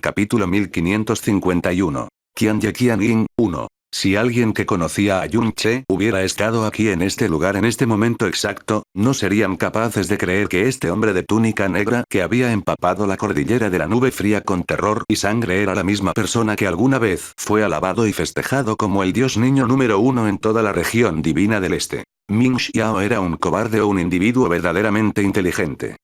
Capítulo 1551. Qianye Qianin, 1. Si alguien que conocía a Yun-che hubiera estado aquí en este lugar en este momento exacto, no serían capaces de creer que este hombre de túnica negra que había empapado la cordillera de la nube fría con terror y sangre era la misma persona que alguna vez fue alabado y festejado como el dios niño número 1 en toda la región divina del este. Ming Xiao era un cobarde o un individuo verdaderamente inteligente.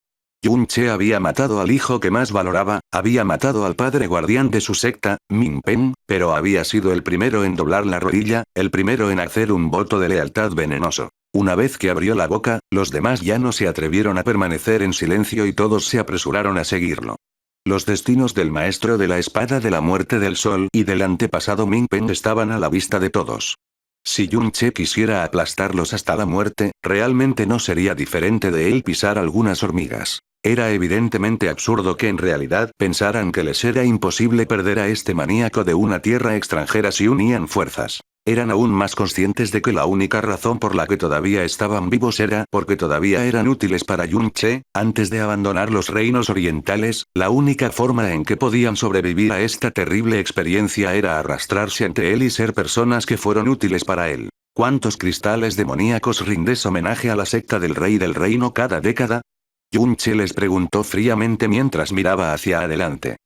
Yun-che había matado al hijo que más valoraba, había matado al padre guardián de su secta, Min Pen, pero había sido el primero en doblar la rodilla, el primero en hacer un voto de lealtad venenoso. Una vez que abrió la boca, los demás ya no se atrevieron a permanecer en silencio y todos se apresuraron a seguirlo. Los destinos del maestro de la espada de la muerte del sol y del antepasado Min Pen estaban a la vista de todos. Si Yun-che quisiera aplastarlos hasta la muerte, realmente no sería diferente de él pisar algunas hormigas. Era evidentemente absurdo que en realidad pensaran que les era imposible perder a este maníaco de una tierra extranjera si unían fuerzas. Eran aún más conscientes de que la única razón por la que todavía estaban vivos era porque todavía eran útiles para Yun-che. Antes de abandonar los reinos orientales, la única forma en que podían sobrevivir a esta terrible experiencia era arrastrarse ante él y ser personas que fueron útiles para él. ¿Cuántos cristales demoníacos rindes homenaje a la secta del rey del reino cada década? Yun-che les preguntó fríamente mientras miraba hacia adelante.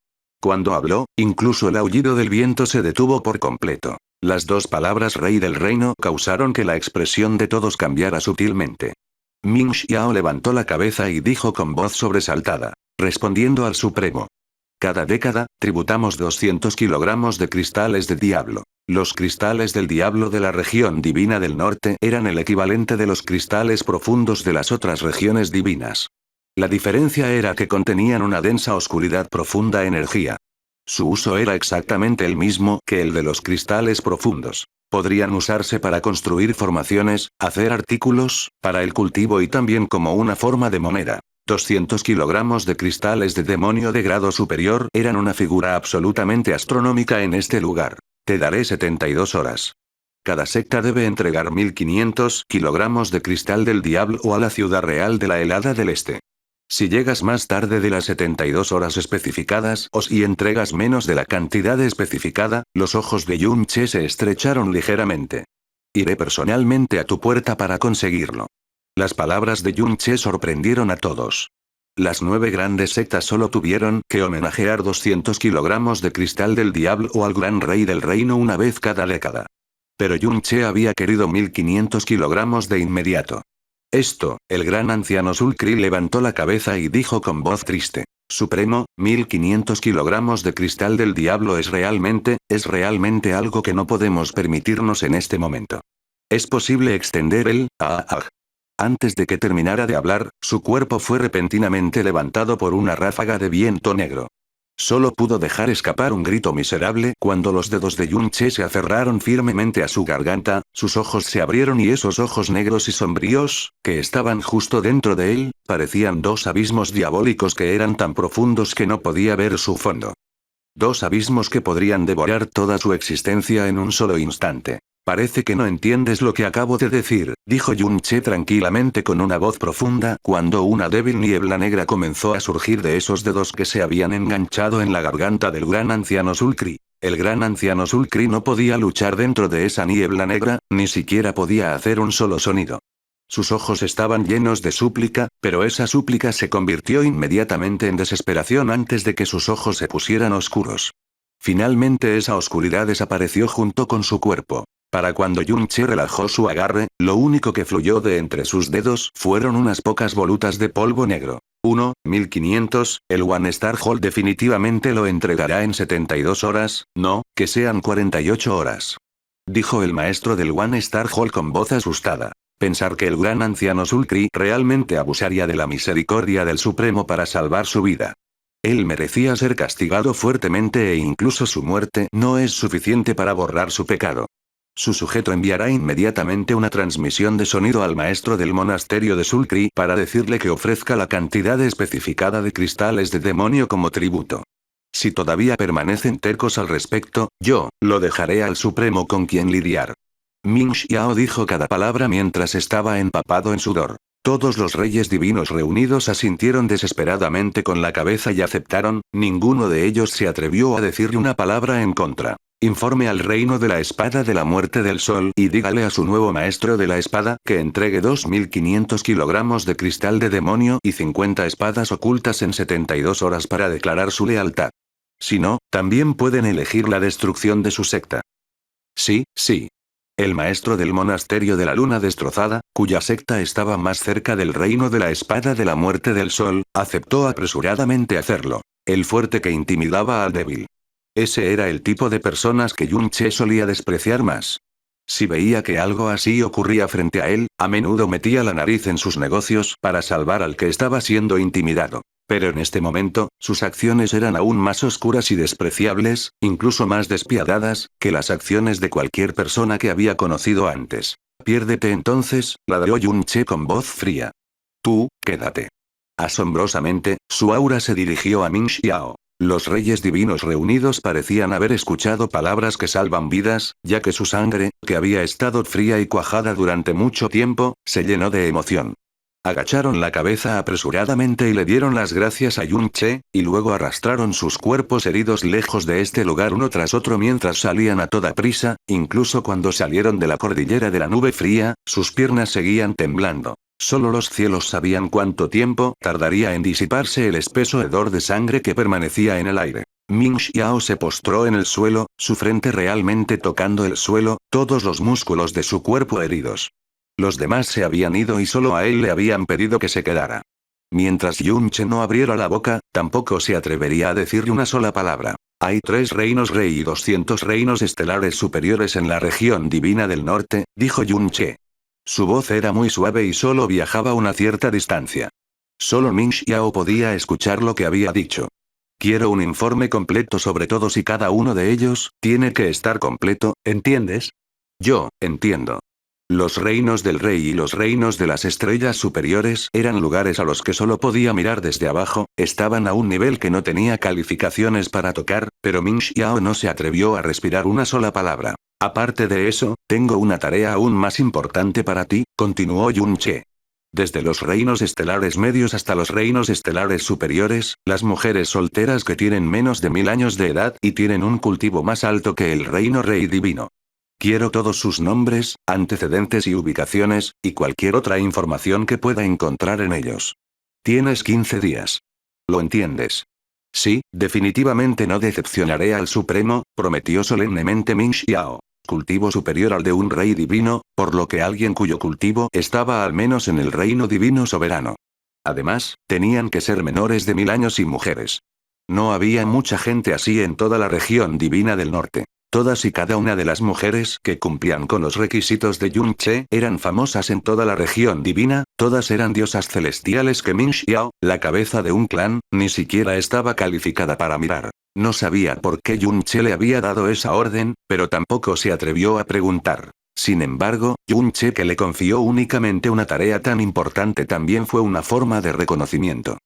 Cuando habló, incluso el aullido del viento se detuvo por completo. Las dos palabras rey del reino causaron que la expresión de todos cambiara sutilmente. Ming Xiao levantó la cabeza y dijo con voz sobresaltada, respondiendo al Supremo. Cada década, tributamos 200 kilogramos de cristales de diablo. Los cristales del diablo de la región divina del norte eran el equivalente de los cristales profundos de las otras regiones divinas. La diferencia era que contenían una densa oscuridad profunda energía. Su uso era exactamente el mismo que el de los cristales profundos. Podrían usarse para construir formaciones, hacer artículos, para el cultivo y también como una forma de moneda. 200 kilogramos de cristales de demonio de grado superior eran una figura absolutamente astronómica en este lugar. Te daré 72 horas. Cada secta debe entregar 1500 kilogramos de cristal del diablo a la ciudad real de la helada del este. Si llegas más tarde de las 72 horas especificadas o si entregas menos de la cantidad especificada, los ojos de Yun-che se estrecharon ligeramente. Iré personalmente a tu puerta para conseguirlo. Las palabras de Yun-che sorprendieron a todos. Las 9 grandes sectas solo tuvieron que homenajear 200 kilogramos de cristal del diablo al gran rey del reino una vez cada década. Pero Yun-che había querido 1500 kilogramos de inmediato. Esto, el gran anciano Sulcri levantó la cabeza y dijo con voz triste. Supremo, 1500 kilogramos de cristal del diablo es realmente algo que no podemos permitirnos en este momento. ¿Es posible extender el Antes de que terminara de hablar, su cuerpo fue repentinamente levantado por una ráfaga de viento negro. Solo pudo dejar escapar un grito miserable cuando los dedos de Yun-che se aferraron firmemente a su garganta, sus ojos se abrieron y esos ojos negros y sombríos, que estaban justo dentro de él, parecían dos abismos diabólicos que eran tan profundos que no podía ver su fondo. Dos abismos que podrían devorar toda su existencia en un solo instante. Parece que no entiendes lo que acabo de decir, dijo Yun-che tranquilamente con una voz profunda cuando una débil niebla negra comenzó a surgir de esos dedos que se habían enganchado en la garganta del gran anciano Sulcri. El gran anciano Sulcri no podía luchar dentro de esa niebla negra, ni siquiera podía hacer un solo sonido. Sus ojos estaban llenos de súplica, pero esa súplica se convirtió inmediatamente en desesperación antes de que sus ojos se pusieran oscuros. Finalmente esa oscuridad desapareció junto con su cuerpo. Para cuando Yun-che relajó su agarre, lo único que fluyó de entre sus dedos fueron unas pocas volutas de polvo negro. 1500, el One Star Hall definitivamente lo entregará en 72 horas, no, que sean 48 horas. Dijo el maestro del One Star Hall con voz asustada. Pensar que el gran anciano Sulcri realmente abusaría de la misericordia del Supremo para salvar su vida. Él merecía ser castigado fuertemente e incluso su muerte no es suficiente para borrar su pecado. Su sujeto enviará inmediatamente una transmisión de sonido al maestro del monasterio de Sulcri para decirle que ofrezca la cantidad especificada de cristales de demonio como tributo. Si todavía permanecen tercos al respecto, yo lo dejaré al Supremo con quien lidiar. Ming Xiao dijo cada palabra mientras estaba empapado en sudor. Todos los reyes divinos reunidos asintieron desesperadamente con la cabeza y aceptaron, ninguno de ellos se atrevió a decirle una palabra en contra. Informe al reino de la espada de la muerte del sol y dígale a su nuevo maestro de la espada que entregue 2500 kilogramos de cristal de demonio y 50 espadas ocultas en 72 horas para declarar su lealtad. Si no, también pueden elegir la destrucción de su secta. Sí, sí. El maestro del monasterio de la luna destrozada, cuya secta estaba más cerca del reino de la espada de la muerte del sol, aceptó apresuradamente hacerlo. El fuerte que intimidaba al débil. Ese era el tipo de personas que Yun-che solía despreciar más. Si veía que algo así ocurría frente a él, a menudo metía la nariz en sus negocios para salvar al que estaba siendo intimidado. Pero en este momento, sus acciones eran aún más oscuras y despreciables, incluso más despiadadas, que las acciones de cualquier persona que había conocido antes. Piérdete entonces, ladró Yun-che con voz fría. Tú, quédate. Asombrosamente, su aura se dirigió a Ming Xiao. Los reyes divinos reunidos parecían haber escuchado palabras que salvan vidas, ya que su sangre, que había estado fría y cuajada durante mucho tiempo, se llenó de emoción. Agacharon la cabeza apresuradamente y le dieron las gracias a Yun-che, y luego arrastraron sus cuerpos heridos lejos de este lugar uno tras otro mientras salían a toda prisa, incluso cuando salieron de la cordillera de la nube fría, sus piernas seguían temblando. Solo los cielos sabían cuánto tiempo tardaría en disiparse el espeso hedor de sangre que permanecía en el aire. Ming Xiao se postró en el suelo, su frente realmente tocando el suelo, todos los músculos de su cuerpo heridos. Los demás se habían ido y solo a él le habían pedido que se quedara. Mientras Yun-che no abriera la boca, tampoco se atrevería a decirle una sola palabra. Hay 3 reinos rey y 200 reinos estelares superiores en la región divina del norte, dijo Yun-che. Su voz era muy suave y solo viajaba una cierta distancia. Solo Ming Xiao podía escuchar lo que había dicho. Quiero un informe completo sobre todos y cada uno de ellos, tiene que estar completo, ¿entiendes? Yo, entiendo. Los reinos del rey y los reinos de las estrellas superiores eran lugares a los que solo podía mirar desde abajo, estaban a un nivel que no tenía calificaciones para tocar, pero Ming Xiao no se atrevió a respirar una sola palabra. Aparte de eso, tengo una tarea aún más importante para ti, continuó Yun-che. Desde los reinos estelares medios hasta los reinos estelares superiores, las mujeres solteras que tienen menos de 1000 años de edad y tienen un cultivo más alto que el reino rey divino. Quiero todos sus nombres, antecedentes y ubicaciones, y cualquier otra información que pueda encontrar en ellos. Tienes 15 días. ¿Lo entiendes? Sí, definitivamente no decepcionaré al Supremo, prometió solemnemente Ming Xiao. Cultivo superior al de un rey divino, por lo que alguien cuyo cultivo estaba al menos en el reino divino soberano. Además, tenían que ser menores de 1000 años y mujeres. No había mucha gente así en toda la región divina del norte. Todas y cada una de las mujeres que cumplían con los requisitos de Yun-che eran famosas en toda la región divina, todas eran diosas celestiales que Ming Xiao, la cabeza de un clan, ni siquiera estaba calificada para mirar. No sabía por qué Yun-che le había dado esa orden, pero tampoco se atrevió a preguntar. Sin embargo, Yun-che que le confió únicamente una tarea tan importante también fue una forma de reconocimiento.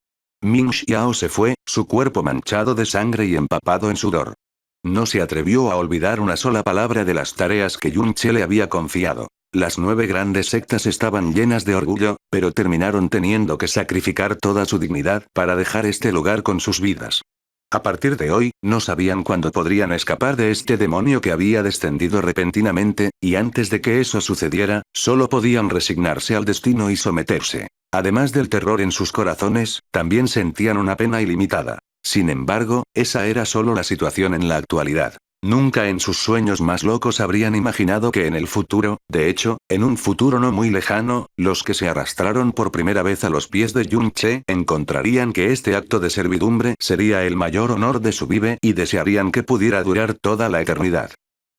Ming Xiao se fue, su cuerpo manchado de sangre y empapado en sudor. No se atrevió a olvidar una sola palabra de las tareas que Yun-che le había confiado. Las 9 grandes sectas estaban llenas de orgullo, pero terminaron teniendo que sacrificar toda su dignidad para dejar este lugar con sus vidas. A partir de hoy, no sabían cuándo podrían escapar de este demonio que había descendido repentinamente, y antes de que eso sucediera, solo podían resignarse al destino y someterse. Además del terror en sus corazones, también sentían una pena ilimitada. Sin embargo, esa era solo la situación en la actualidad. Nunca en sus sueños más locos habrían imaginado que en el futuro, de hecho, en un futuro no muy lejano, los que se arrastraron por primera vez a los pies de Yun-che encontrarían que este acto de servidumbre sería el mayor honor de su vida y desearían que pudiera durar toda la eternidad.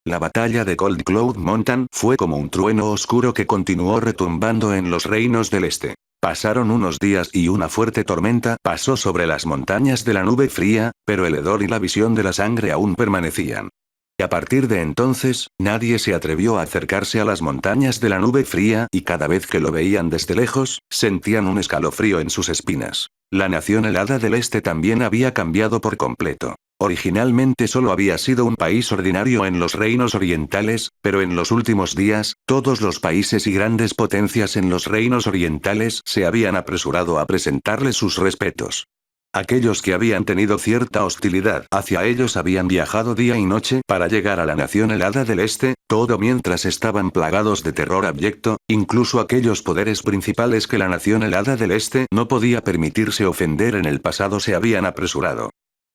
La batalla de Cold Cloud Mountain fue como un trueno oscuro que continuó retumbando en los reinos del este. Pasaron unos días y una fuerte tormenta pasó sobre las montañas de la nube fría, pero el hedor y la visión de la sangre aún permanecían. Y a partir de entonces, nadie se atrevió a acercarse a las montañas de la nube fría y cada vez que lo veían desde lejos, sentían un escalofrío en sus espinas. La nación helada del este también había cambiado por completo. Originalmente solo había sido un país ordinario en los reinos orientales, pero en los últimos días, todos los países y grandes potencias en los reinos orientales se habían apresurado a presentarle sus respetos. Aquellos que habían tenido cierta hostilidad hacia ellos habían viajado día y noche para llegar a la nación helada del este, todo mientras estaban plagados de terror abyecto, incluso aquellos poderes principales que la nación helada del este no podía permitirse ofender en el pasado se habían apresurado.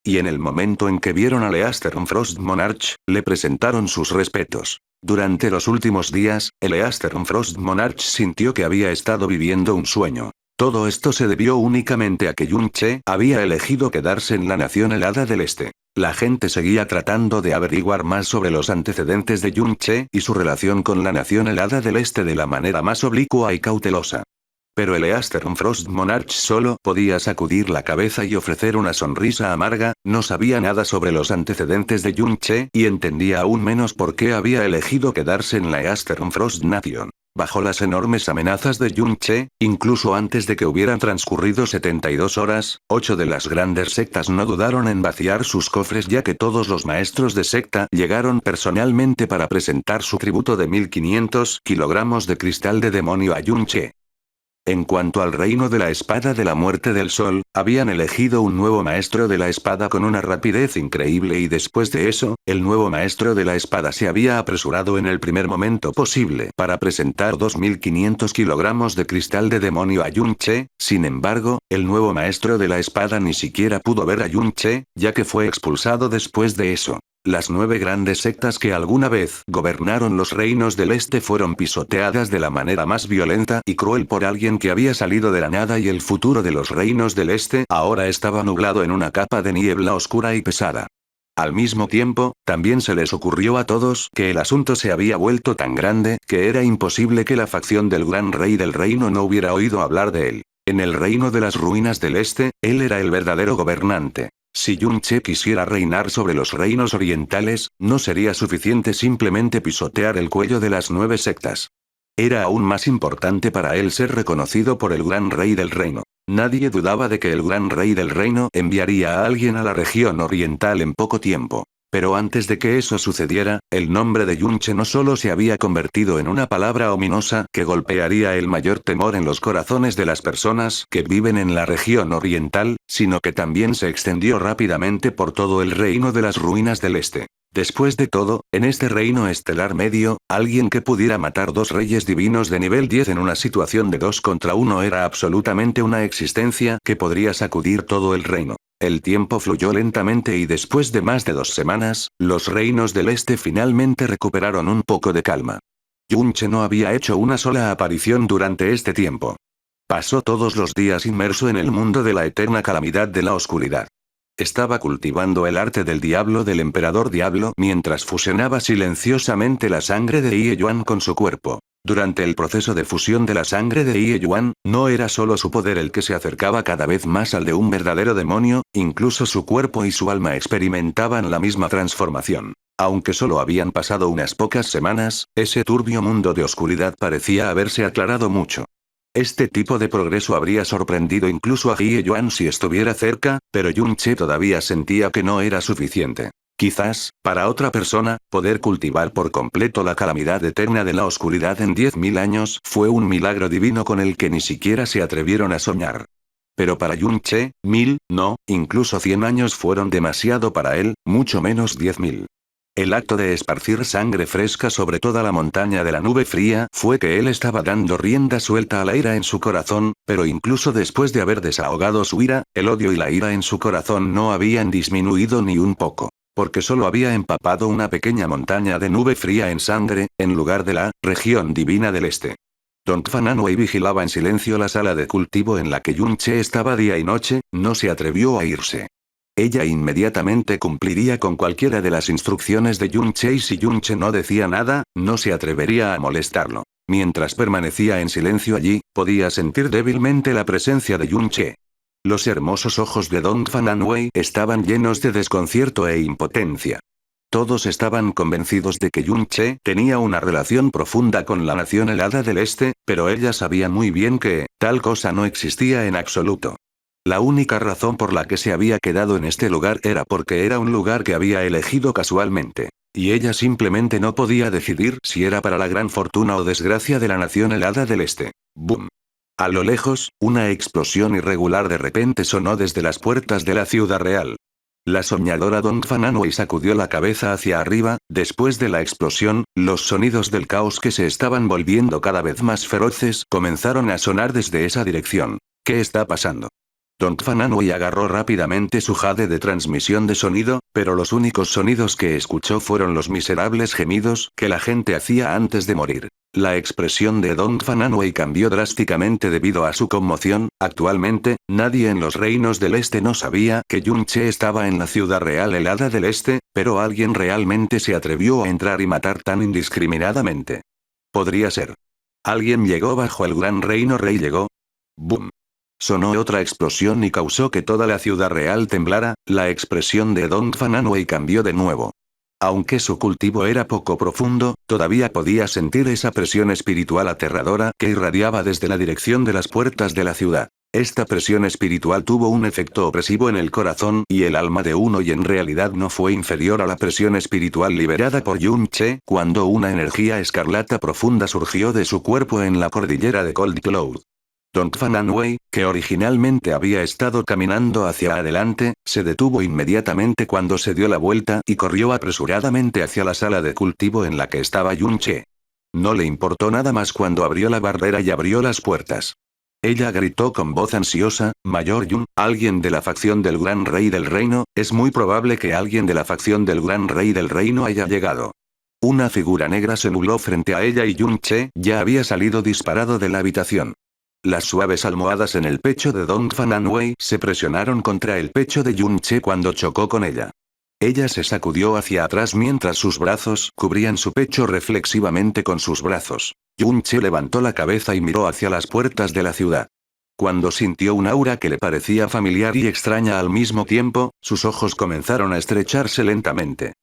Y en el momento en que vieron a Leaster Frost Monarch, le presentaron sus respetos. Durante los últimos días, el Leaster Frost Monarch sintió que había estado viviendo un sueño. Todo esto se debió únicamente a que Yun-che había elegido quedarse en la nación helada del este. La gente seguía tratando de averiguar más sobre los antecedentes de Yun-che y su relación con la nación helada del este de la manera más oblicua y cautelosa. Pero el Eastern Frost Monarch solo podía sacudir la cabeza y ofrecer una sonrisa amarga, no sabía nada sobre los antecedentes de Yun-che y entendía aún menos por qué había elegido quedarse en la Eastern Frost Nation. Bajo las enormes amenazas de Yun-che, incluso antes de que hubieran transcurrido 72 horas, 8 de las grandes sectas no dudaron en vaciar sus cofres ya que todos los maestros de secta llegaron personalmente para presentar su tributo de 1500 kilogramos de cristal de demonio a Yun-che. En cuanto al reino de la espada de la muerte del sol, habían elegido un nuevo maestro de la espada con una rapidez increíble y después de eso, el nuevo maestro de la espada se había apresurado en el primer momento posible para presentar 2500 kilogramos de cristal de demonio a Yun-che, sin embargo, el nuevo maestro de la espada ni siquiera pudo ver a Yun-che, ya que fue expulsado después de eso. Las 9 grandes sectas que alguna vez gobernaron los reinos del este fueron pisoteadas de la manera más violenta y cruel por alguien que había salido de la nada y el futuro de los reinos del este ahora estaba nublado en una capa de niebla oscura y pesada. Al mismo tiempo, también se les ocurrió a todos que el asunto se había vuelto tan grande que era imposible que la facción del gran rey del reino no hubiera oído hablar de él. En el reino de las ruinas del este, él era el verdadero gobernante. Si Yun-che quisiera reinar sobre los reinos orientales, no sería suficiente simplemente pisotear el cuello de las 9 sectas. Era aún más importante para él ser reconocido por el gran rey del reino. Nadie dudaba de que el gran rey del reino enviaría a alguien a la región oriental en poco tiempo. Pero antes de que eso sucediera, el nombre de Yun-che no solo se había convertido en una palabra ominosa que golpearía el mayor temor en los corazones de las personas que viven en la región oriental, sino que también se extendió rápidamente por todo el reino de las ruinas del este. Después de todo, en este reino estelar medio, alguien que pudiera matar 2 reyes divinos de nivel 10 en una situación de 2 contra 1 era absolutamente una existencia que podría sacudir todo el reino. El tiempo fluyó lentamente y después de más de 2 semanas, los reinos del este finalmente recuperaron un poco de calma. Yun-che no había hecho una sola aparición durante este tiempo. Pasó todos los días inmerso en el mundo de la eterna calamidad de la oscuridad. Estaba cultivando el arte del diablo del emperador diablo mientras fusionaba silenciosamente la sangre de Ye Yuan con su cuerpo. Durante el proceso de fusión de la sangre de Ye Yuan, no era solo su poder el que se acercaba cada vez más al de un verdadero demonio, incluso su cuerpo y su alma experimentaban la misma transformación. Aunque solo habían pasado unas pocas semanas, ese turbio mundo de oscuridad parecía haberse aclarado mucho. Este tipo de progreso habría sorprendido incluso a Ye Yuan si estuviera cerca, pero Yun-che todavía sentía que no era suficiente. Quizás, para otra persona, poder cultivar por completo la calamidad eterna de la oscuridad en 10.000 años fue un milagro divino con el que ni siquiera se atrevieron a soñar. Pero para Yun-che, 1000, no, incluso 100 años fueron demasiado para él, mucho menos 10.000. El acto de esparcir sangre fresca sobre toda la montaña de la nube fría fue que él estaba dando rienda suelta a la ira en su corazón, pero incluso después de haber desahogado su ira, el odio y la ira en su corazón no habían disminuido ni un poco. Porque solo había empapado una pequeña montaña de nube fría en sangre, en lugar de la región divina del este. Dongfang Anwei vigilaba en silencio la sala de cultivo en la que Yun-che estaba día y noche, no se atrevió a irse. Ella inmediatamente cumpliría con cualquiera de las instrucciones de Yun-che y si Yun-che no decía nada, no se atrevería a molestarlo. Mientras permanecía en silencio allí, podía sentir débilmente la presencia de Yun-che. Los hermosos ojos de Dongfang Anwei estaban llenos de desconcierto e impotencia. Todos estaban convencidos de que Yun-che tenía una relación profunda con la nación helada del este, pero ella sabía muy bien que tal cosa no existía en absoluto. La única razón por la que se había quedado en este lugar era porque era un lugar que había elegido casualmente. Y ella simplemente no podía decidir si era para la gran fortuna o desgracia de la nación helada del este. ¡Bum! A lo lejos, una explosión irregular de repente sonó desde las puertas de la ciudad real. La soñadora Dong Fananui sacudió la cabeza hacia arriba. Después de la explosión, los sonidos del caos que se estaban volviendo cada vez más feroces comenzaron a sonar desde esa dirección. ¿Qué está pasando? Dong Fananui agarró rápidamente su jade de transmisión de sonido, pero los únicos sonidos que escuchó fueron los miserables gemidos que la gente hacía antes de morir. La expresión de Dong Fananui cambió drásticamente debido a su conmoción. Actualmente, nadie en los reinos del este no sabía que Yunche estaba en la ciudad real helada del este, pero alguien realmente se atrevió a entrar y matar tan indiscriminadamente. Podría ser. ¿Alguien llegó bajo el gran reino rey llegó? ¡Bum! Sonó otra explosión y causó que toda la ciudad real temblara. La expresión de Dong Fananui cambió de nuevo. Aunque su cultivo era poco profundo, todavía podía sentir esa presión espiritual aterradora que irradiaba desde la dirección de las puertas de la ciudad. Esta presión espiritual tuvo un efecto opresivo en el corazón y el alma de uno y en realidad no fue inferior a la presión espiritual liberada por Yunche cuando una energía escarlata profunda surgió de su cuerpo en la cordillera de Cold Cloud. Dong Fananui, que originalmente había estado caminando hacia adelante, se detuvo inmediatamente cuando se dio la vuelta y corrió apresuradamente hacia la sala de cultivo en la que estaba Yunche. No le importó nada más cuando abrió la barrera y abrió las puertas. Ella gritó con voz ansiosa, «Mayor Yun, alguien de la facción del Gran Rey del Reino, es muy probable que alguien de la facción del Gran Rey del Reino haya llegado». Una figura negra se nubló frente a ella y Yunche ya había salido disparado de la habitación. Las suaves almohadas en el pecho de Dong Fananui se presionaron contra el pecho de Yunche cuando chocó con ella. Ella se sacudió hacia atrás mientras sus brazos cubrían su pecho reflexivamente con sus brazos. Yunche levantó la cabeza y miró hacia las puertas de la ciudad. Cuando sintió un aura que le parecía familiar y extraña al mismo tiempo, sus ojos comenzaron a estrecharse lentamente.